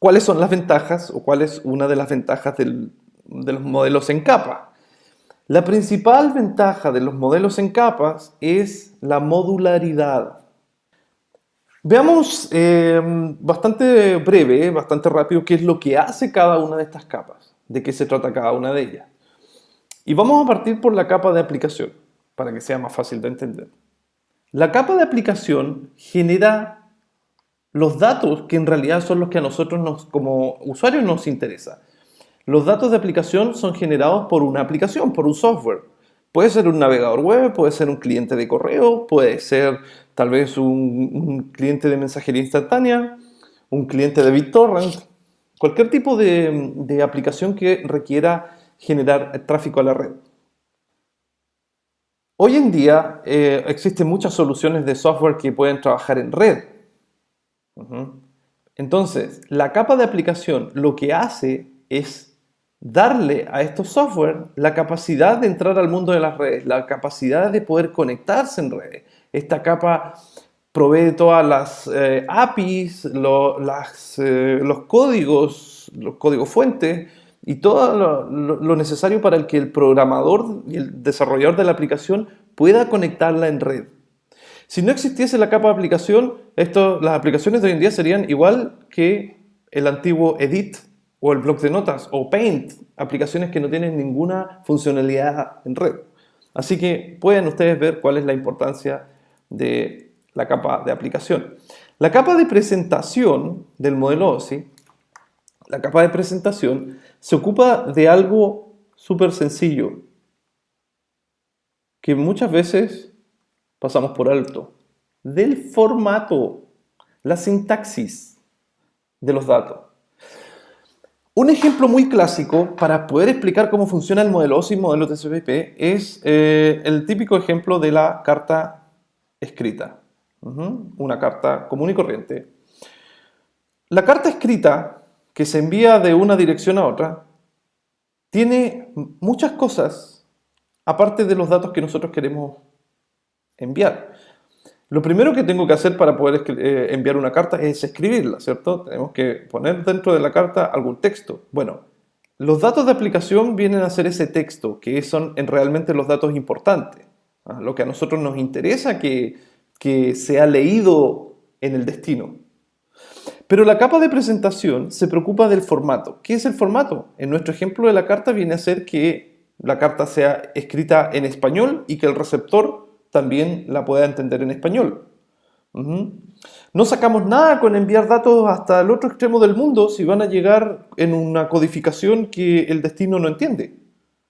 ¿cuáles son las ventajas o cuál es una de las ventajas de los modelos en capa? La principal ventaja de los modelos en capas es la modularidad. Veamos bastante breve, bastante rápido, qué es lo que hace cada una de estas capas, de qué se trata cada una de ellas. Y vamos a partir por la capa de aplicación, para que sea más fácil de entender. La capa de aplicación genera los datos que en realidad son los que a nosotros como usuarios nos interesa. Los datos de aplicación son generados por una aplicación, por un software. Puede ser un navegador web, puede ser un cliente de correo, puede ser tal vez un cliente de mensajería instantánea, un cliente de BitTorrent, cualquier tipo de aplicación que requiera generar tráfico a la red. Hoy en día existen muchas soluciones de software que pueden trabajar en red. Entonces, la capa de aplicación lo que hace es darle a estos software la capacidad de entrar al mundo de las redes, la capacidad de poder conectarse en redes. Esta capa provee todas las APIs, los códigos fuentes y todo lo necesario para que el programador y el desarrollador de la aplicación pueda conectarla en red. Si no existiese la capa de aplicación, las aplicaciones de hoy en día serían igual que el antiguo Edit o el bloc de notas o Paint, aplicaciones que no tienen ninguna funcionalidad en red. Así que pueden ustedes ver cuál es la importancia de la capa de aplicación. La capa de presentación del modelo OSI, la capa de presentación se ocupa de algo súper sencillo que muchas veces pasamos por alto, del formato, la sintaxis de los datos. Un ejemplo muy clásico para poder explicar cómo funciona el modelo OSI, modelo TCP/IP, es el típico ejemplo de la carta escrita. Una carta común y corriente. La carta escrita que se envía de una dirección a otra tiene muchas cosas aparte de los datos que nosotros queremos enviar. Lo primero que tengo que hacer para poder enviar una carta es escribirla, ¿cierto? Tenemos que poner dentro de la carta algún texto. Bueno, los datos de aplicación vienen a ser ese texto, que son realmente los datos importantes. Lo que a nosotros nos interesa que sea leído en el destino. Pero la capa de presentación se preocupa del formato. ¿Qué es el formato? En nuestro ejemplo de la carta viene a ser que la carta sea escrita en español y que el receptor también la pueda entender en español. No sacamos nada con enviar datos hasta el otro extremo del mundo si van a llegar en una codificación que el destino no entiende.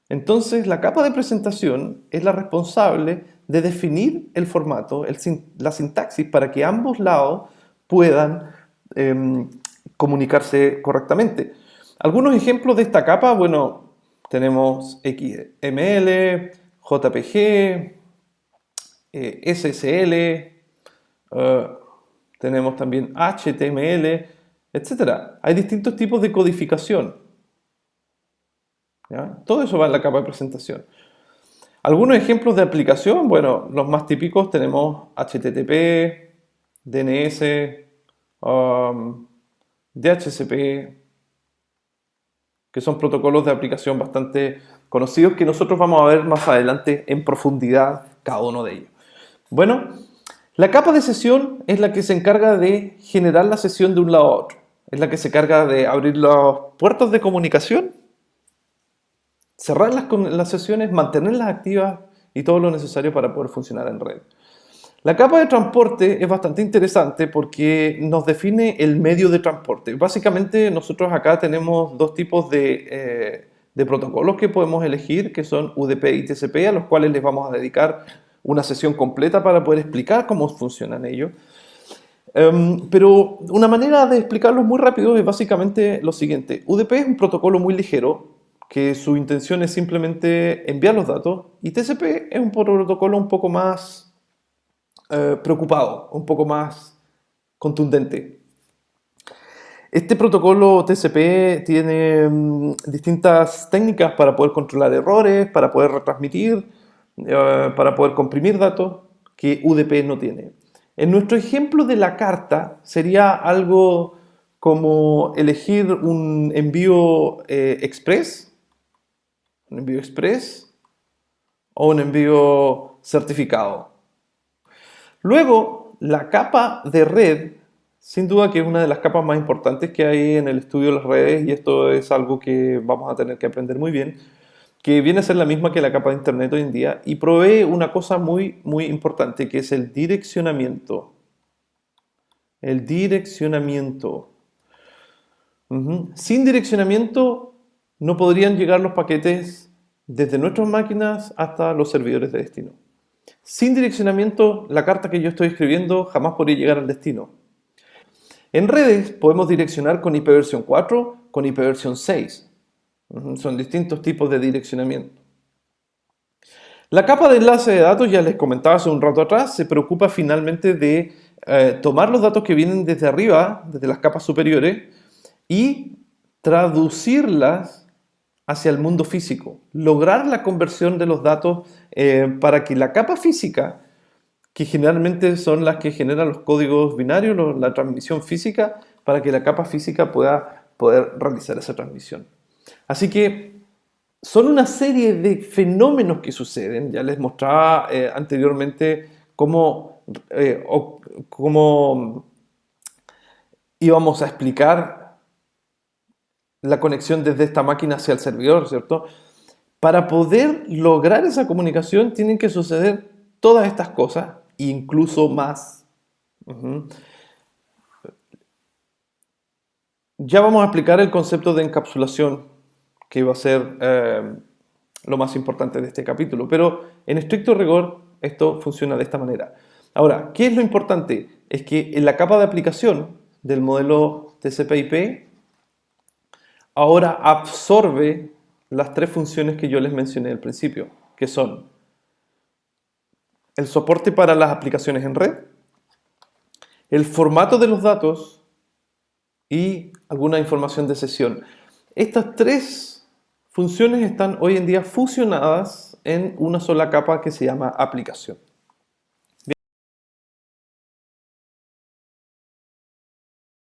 Entonces, la capa de presentación es la responsable de definir el formato, la sintaxis, para que ambos lados puedan comunicarse correctamente. Algunos ejemplos de esta capa, bueno, tenemos XML, JPG, SSL, tenemos también HTML, etc. Hay distintos tipos de codificación. ¿Ya? Todo eso va en la capa de presentación. Algunos ejemplos de aplicación, bueno, los más típicos tenemos HTTP, DNS, DHCP, que son protocolos de aplicación bastante conocidos que nosotros vamos a ver más adelante en profundidad cada uno de ellos. Bueno, la capa de sesión es la que se encarga de generar la sesión de un lado a otro. Es la que se encarga de abrir los puertos de comunicación, cerrar las sesiones, mantenerlas activas y todo lo necesario para poder funcionar en red. La capa de transporte es bastante interesante porque nos define el medio de transporte. Básicamente nosotros acá tenemos dos tipos de protocolos que podemos elegir, que son UDP y TCP, a los cuales les vamos a dedicar una sesión completa para poder explicar cómo funcionan ellos. Pero una manera de explicarlos muy rápido es básicamente lo siguiente. UDP es un protocolo muy ligero, que su intención es simplemente enviar los datos, y TCP es un protocolo un poco más preocupado, un poco más contundente. Este protocolo TCP tiene distintas técnicas para poder controlar errores, para poder retransmitir, para poder comprimir datos, que UDP no tiene. En nuestro ejemplo de la carta sería algo como elegir un envío express, o un envío certificado. Luego, la capa de red, sin duda que es una de las capas más importantes que hay en el estudio de las redes, y esto es algo que vamos a tener que aprender muy bien, que viene a ser la misma que la capa de internet hoy en día y provee una cosa muy, muy importante, que es el direccionamiento. El direccionamiento. Sin direccionamiento no podrían llegar los paquetes desde nuestras máquinas hasta los servidores de destino. Sin direccionamiento, la carta que yo estoy escribiendo jamás podría llegar al destino. En redes podemos direccionar con IPv4, 4, con IPv6. Son distintos tipos de direccionamiento. La capa de enlace de datos, ya les comentaba hace un rato atrás, se preocupa finalmente de tomar los datos que vienen desde arriba, desde las capas superiores, y traducirlas hacia el mundo físico. Lograr la conversión de los datos para que la capa física, que generalmente son las que generan los códigos binarios, la transmisión física, para que la capa física pueda poder realizar esa transmisión. Así que son una serie de fenómenos que suceden. Ya les mostraba anteriormente cómo íbamos a explicar la conexión desde esta máquina hacia el servidor, ¿cierto? Para poder lograr esa comunicación tienen que suceder todas estas cosas, incluso más. Ya vamos a explicar el concepto de encapsulación, que va a ser lo más importante de este capítulo, pero en estricto rigor esto funciona de esta manera. Ahora, ¿qué es lo importante? Es que en la capa de aplicación del modelo TCP/IP ahora absorbe las tres funciones que yo les mencioné al principio, que son el soporte para las aplicaciones en red, el formato de los datos y alguna información de sesión. Estas tres funciones están hoy en día fusionadas en una sola capa que se llama aplicación.